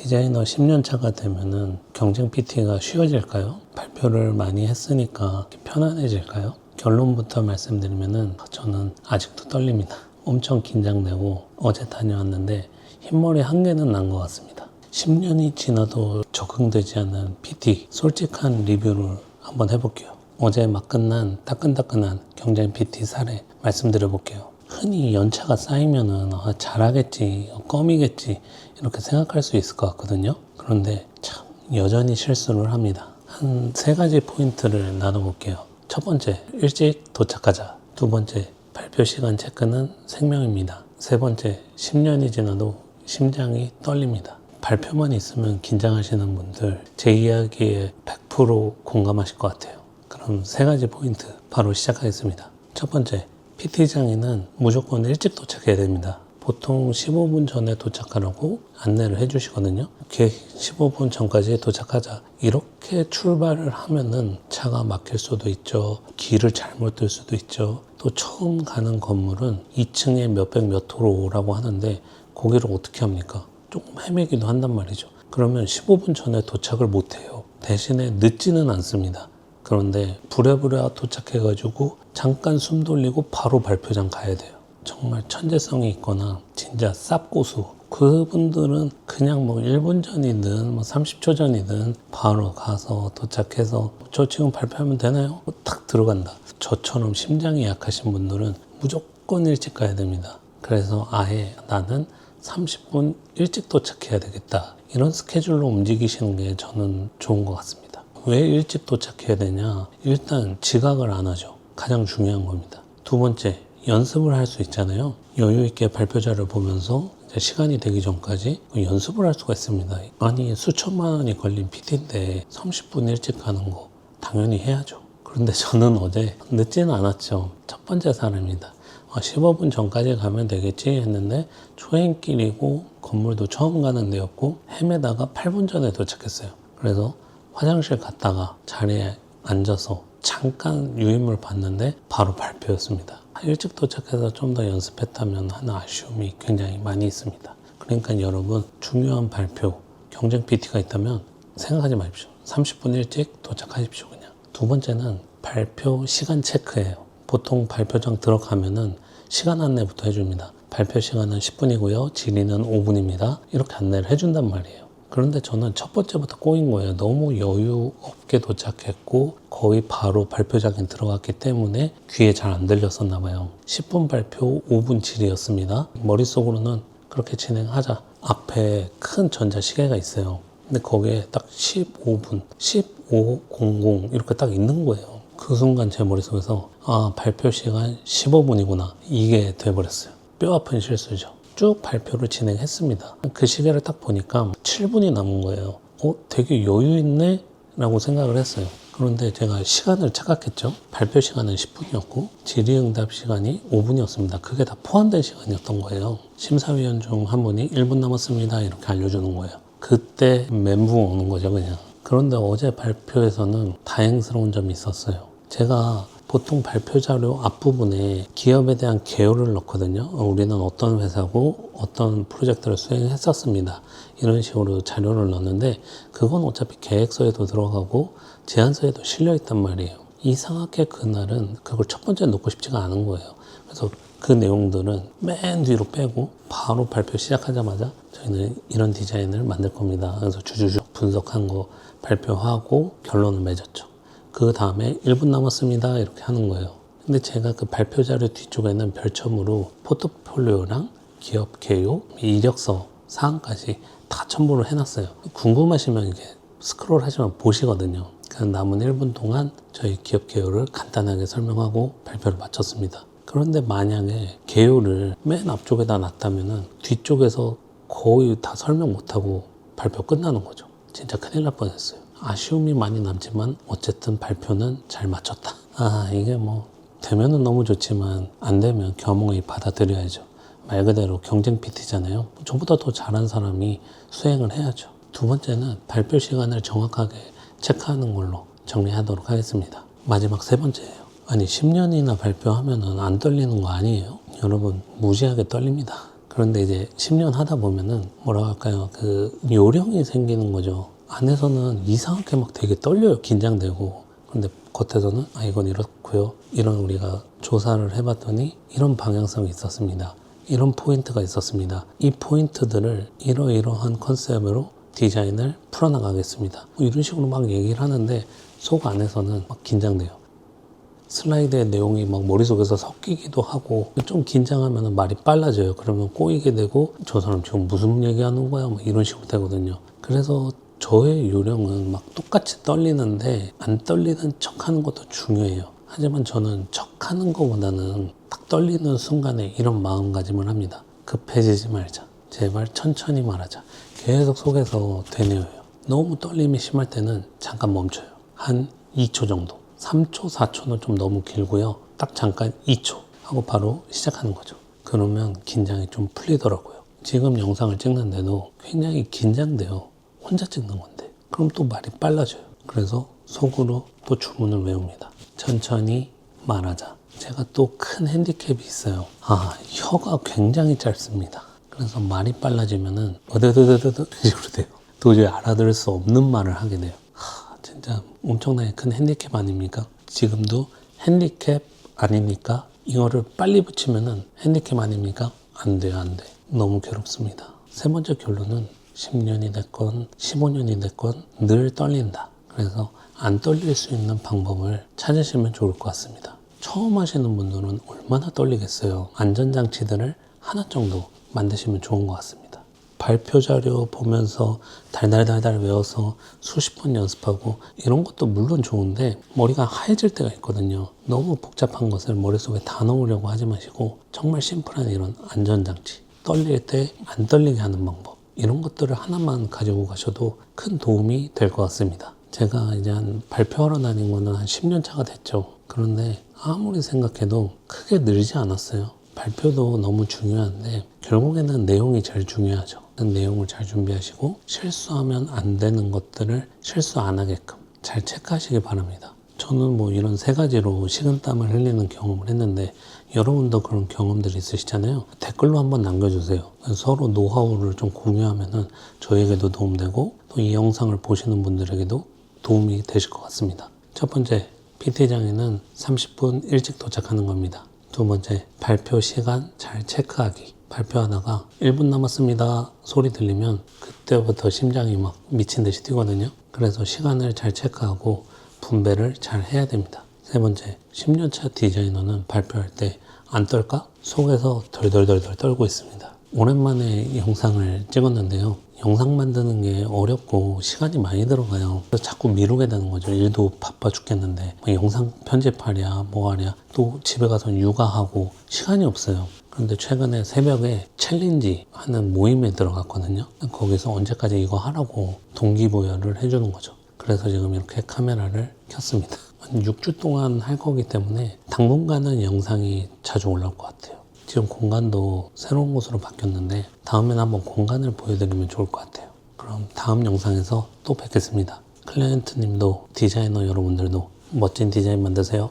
디자이너 10년 차가 되면은 경쟁 PT가 쉬워질까요? 발표를 많이 했으니까 편안해질까요? 결론부터 말씀드리면은 저는 아직도 떨립니다. 엄청 긴장되고 어제 다녀왔는데 흰머리 한 개는 난 것 같습니다. 10년이 지나도 적응되지 않는 PT 솔직한 리뷰를 한번 해볼게요. 어제 막 끝난 따끈따끈한 경쟁 PT 사례 말씀드려 볼게요. 흔히 연차가 쌓이면은 잘하겠지, 껌이겠지 이렇게 생각할 수 있을 것 같거든요. 그런데 참 여전히 실수를 합니다. 한 3가지 포인트를 나눠볼게요. 첫 번째, 일찍 도착하자. 두 번째, 발표 시간 체크는 생명입니다. 세 번째, 10년이 지나도 심장이 떨립니다. 발표만 있으면 긴장하시는 분들 제 이야기에 100% 공감하실 것 같아요. 그럼 3가지 포인트 바로 시작하겠습니다. 첫 번째, PT장에는 무조건 일찍 도착해야 됩니다. 보통 15분 전에 도착하라고 안내를 해주시거든요. 계획 15분 전까지 도착하자. 이렇게 출발을 하면은 차가 막힐 수도 있죠. 길을 잘못 들 수도 있죠. 또 처음 가는 건물은 2층에 몇백 몇 호로라고 하는데 거기를 어떻게 합니까? 조금 헤매기도 한단 말이죠. 그러면 15분 전에 도착을 못해요. 대신에 늦지는 않습니다. 그런데 부랴부랴 도착해가지고 잠깐 숨 돌리고 바로 발표장 가야 돼요. 정말 천재성이 있거나 진짜 쌉고수 그분들은 그냥 뭐 1분 전이든 뭐 30초 전이든 바로 가서 도착해서 저 지금 발표하면 되나요? 탁 들어간다. 저처럼 심장이 약하신 분들은 무조건 일찍 가야 됩니다. 그래서 아예 나는 30분 일찍 도착해야 되겠다. 이런 스케줄로 움직이시는 게 저는 좋은 것 같습니다. 왜 일찍 도착해야 되냐? 일단 지각을 안 하죠. 가장 중요한 겁니다. 두 번째, 연습을 할 수 있잖아요. 여유 있게 발표자를 보면서 시간이 되기 전까지 연습을 할 수가 있습니다. 아니 수천만 원이 걸린 PT인데 30분 일찍 가는 거 당연히 해야죠. 그런데 저는 어제 늦지는 않았죠. 첫 번째 사례입니다. 15분 전까지 가면 되겠지 했는데 초행길이고 건물도 처음 가는 데였고 헤매다가 8분 전에 도착했어요. 그래서 화장실 갔다가 자리에 앉아서 잠깐 유인물 봤는데 바로 발표였습니다. 일찍 도착해서 좀 더 연습했다면 하는 아쉬움이 굉장히 많이 있습니다. 그러니까 여러분 중요한 발표, 경쟁 PT가 있다면 생각하지 마십시오. 30분 일찍 도착하십시오. 그냥. 두 번째는 발표 시간 체크예요. 보통 발표장 들어가면은 시간 안내부터 해줍니다. 발표 시간은 10분이고요. 질의는 5분입니다. 이렇게 안내를 해준단 말이에요. 그런데 저는 첫 번째부터 꼬인 거예요. 너무 여유 없게 도착했고 거의 바로 발표장에 들어갔기 때문에 귀에 잘 안 들렸었나 봐요. 10분 발표 5분 질의였습니다. 머릿속으로는 그렇게 진행하자. 앞에 큰 전자시계가 있어요. 근데 거기에 딱 15분, 15:00 이렇게 딱 있는 거예요. 그 순간 제 머릿속에서 발표 시간 15분이구나 이게 돼버렸어요. 뼈 아픈 실수죠. 쭉 발표를 진행했습니다. 그 시계를 딱 보니까 7분이 남은 거예요. 되게 여유 있네? 라고 생각을 했어요. 그런데 제가 시간을 착각했죠. 발표 시간은 10분이었고 질의응답 시간이 5분이었습니다. 그게 다 포함된 시간이었던 거예요. 심사위원 중 한 분이 1분 남았습니다. 이렇게 알려주는 거예요. 그때 멘붕 오는 거죠, 그냥. 그런데 어제 발표에서는 다행스러운 점이 있었어요. 제가 보통 발표 자료 앞부분에 기업에 대한 개요를 넣거든요. 우리는 어떤 회사고 어떤 프로젝트를 수행했었습니다. 이런 식으로 자료를 넣는데 그건 어차피 계획서에도 들어가고 제안서에도 실려 있단 말이에요. 이상하게 그날은 그걸 첫 번째 넣고 싶지가 않은 거예요. 그래서 그 내용들은 맨 뒤로 빼고 바로 발표 시작하자마자 저희는 이런 디자인을 만들 겁니다. 그래서 주주주 분석한 거 발표하고 결론을 맺었죠. 그 다음에 1분 남았습니다. 이렇게 하는 거예요. 근데 제가 그 발표 자료 뒤쪽에는 별첨으로 포트폴리오랑 기업 개요, 이력서 사항까지 다 첨부를 해놨어요. 궁금하시면 이게 스크롤 하시면 보시거든요. 그 남은 1분 동안 저희 기업 개요를 간단하게 설명하고 발표를 마쳤습니다. 그런데 만약에 개요를 맨 앞쪽에다 놨다면은 뒤쪽에서 거의 다 설명 못하고 발표 끝나는 거죠. 진짜 큰일 날 뻔했어요. 아쉬움이 많이 남지만 어쨌든 발표는 잘 마쳤다. 이게 뭐 되면은 너무 좋지만 안 되면 겸허히 받아들여야죠. 말 그대로 경쟁 PT잖아요. 저보다 더 잘한 사람이 수행을 해야죠. 두 번째는 발표 시간을 정확하게 체크하는 걸로 정리하도록 하겠습니다. 마지막 세 번째예요. 아니 10년이나 발표하면은 안 떨리는 거 아니에요? 여러분 무지하게 떨립니다. 그런데 이제 10년 하다 보면은 뭐라 할까요? 그 요령이 생기는 거죠. 안에서는 이상하게 막 되게 떨려요. 긴장되고. 근데 겉에서는 아 이건 이렇고요. 이런 우리가 조사를 해봤더니 이런 방향성이 있었습니다. 이런 포인트가 있었습니다. 이 포인트들을 이러이러한 컨셉으로 디자인을 풀어나가겠습니다. 뭐 이런 식으로 막 얘기를 하는데 속 안에서는 막 긴장돼요. 슬라이드의 내용이 막 머릿속에서 섞이기도 하고 좀 긴장하면 말이 빨라져요. 그러면 꼬이게 되고 저 사람 지금 무슨 얘기하는 거야? 막 이런 식으로 되거든요. 그래서 저의 요령은 막 똑같이 떨리는데 안 떨리는 척하는 것도 중요해요. 하지만 저는 척하는 것보다는 딱 떨리는 순간에 이런 마음가짐을 합니다. 급해지지 말자. 제발 천천히 말하자. 계속 속에서 되뇌어요. 너무 떨림이 심할 때는 잠깐 멈춰요. 한 2초 정도. 3초, 4초는 좀 너무 길고요. 딱 잠깐 2초 하고 바로 시작하는 거죠. 그러면 긴장이 좀 풀리더라고요. 지금 영상을 찍는데도 굉장히 긴장돼요. 혼자 찍는 건데. 그럼 또 말이 빨라져요. 그래서 속으로 또 주문을 외웁니다. 천천히 말하자. 제가 또 큰 핸디캡이 있어요. 혀가 굉장히 짧습니다. 그래서 말이 빨라지면은 어드드드드드 식으로 돼요. 도저히 알아들을 수 없는 말을 하게 돼요. 진짜 엄청나게 큰 핸디캡 아닙니까? 지금도 핸디캡 아닙니까? 이거를 빨리 붙이면은 핸디캡 아닙니까? 안 돼요, 안 돼. 너무 괴롭습니다. 세 번째 결론은 10년이 됐건 15년이 됐건 늘 떨린다. 그래서 안 떨릴 수 있는 방법을 찾으시면 좋을 것 같습니다. 처음 하시는 분들은 얼마나 떨리겠어요. 안전장치들을 하나 정도 만드시면 좋은 것 같습니다. 발표 자료 보면서 달달달달 외워서 수십 번 연습하고 이런 것도 물론 좋은데 머리가 하얘질 때가 있거든요. 너무 복잡한 것을 머릿속에 다 넣으려고 하지 마시고 정말 심플한 이런 안전장치, 떨릴 때 안 떨리게 하는 방법, 이런 것들을 하나만 가지고 가셔도 큰 도움이 될 것 같습니다. 제가 이제 발표하러 다닌 거는 한 10년 차가 됐죠. 그런데 아무리 생각해도 크게 늘지 않았어요. 발표도 너무 중요한데 결국에는 내용이 제일 중요하죠. 내용을 잘 준비하시고 실수하면 안 되는 것들을 실수 안 하게끔 잘 체크하시기 바랍니다. 저는 뭐 이런 세 가지로 식은땀을 흘리는 경험을 했는데 여러분도 그런 경험들이 있으시잖아요. 댓글로 한번 남겨주세요. 서로 노하우를 좀 공유하면은 저에게도 도움되고 또 이 영상을 보시는 분들에게도 도움이 되실 것 같습니다. 첫 번째, PT장에는 30분 일찍 도착하는 겁니다. 두 번째, 발표 시간 잘 체크하기. 발표하다가 1분 남았습니다 소리 들리면 그때부터 심장이 막 미친 듯이 뛰거든요. 그래서 시간을 잘 체크하고 분배를 잘 해야 됩니다. 세 번째, 10년차 디자이너는 발표할 때 안 떨까? 속에서 덜덜덜덜 떨고 있습니다. 오랜만에 영상을 찍었는데요. 영상 만드는 게 어렵고 시간이 많이 들어가요. 그래서 자꾸 미루게 되는 거죠. 일도 바빠 죽겠는데 영상 편집하랴 뭐하랴 또 집에 가서 육아하고 시간이 없어요. 그런데 최근에 새벽에 챌린지 하는 모임에 들어갔거든요. 거기서 언제까지 이거 하라고 동기부여를 해주는 거죠. 그래서 지금 이렇게 카메라를 켰습니다. 한 6주 동안 할 거기 때문에 당분간은 영상이 자주 올라올 것 같아요. 지금 공간도 새로운 곳으로 바뀌었는데 다음에는 한번 공간을 보여드리면 좋을 것 같아요. 그럼 다음 영상에서 또 뵙겠습니다. 클라이언트님도 디자이너 여러분들도 멋진 디자인 만드세요.